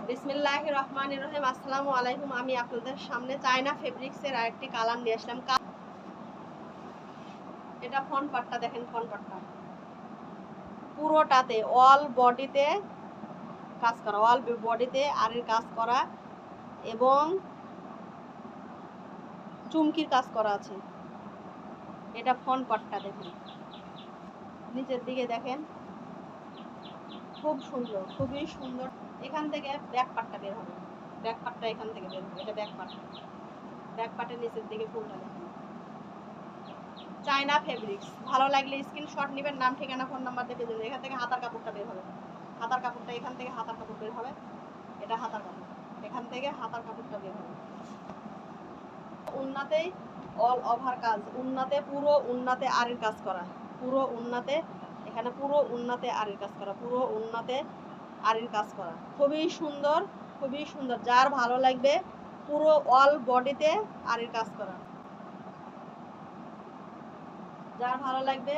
বিসমিল্লাহির রহমানির রহিম। আসসালামু আলাইকুম। আমি আপনাদের সামনে চায়না ফেব্রিক্সের আরেকটি কালার নিয়ে আসলাম। এটা ফ্রন্ট পার্টটা দেখেন, ফ্রন্ট পার্টটা পুরোটাতে অল বডিতে কাজ করা, অল বডিতে আরের কাজ করা এবং চুমকির কাজ করা আছে। এটা ফ্রন্ট পার্টটা দেখেন, নিচের দিকে দেখেন, খুব সুন্দর, খুবই সুন্দর। এখান থেকে ব্যাক পার্টটা বের হবে, ব্যাক পার্টটা এখান থেকে বের হবে। এটা ব্যাক পার্ট, ব্যাক পার্টের নিচের দিকে ফুলটা দেখেন। China fabrics. ভালো লাগলে স্ক্রিনশট নেবেন, নাম ঠিকানা ফোন নাম্বার দেখে দেবেন। এখান থেকে হাতার কাপড়টা বের হবে, হাতার কাপড়টা এখান থেকে হাতার কাপড় বের হবে। এটা হাতার কাপড়, এখান থেকে হাতার কাপড়টা বের হবে। উন্নাতে অল ওভার কাজ, উন্নাতে পুরো উন্নাতে আরির কাজ করা, পুরো উন্নাতে, এখানে পুরো উন্নাতে আরির কাজ করা, পুরো উন্নাতে আরির কাজ করা। খুবই সুন্দর, খুবই সুন্দর। যার ভালো লাগবে পুরো অল বডিতে আরির কাজ করা, যার ভালো লাগবে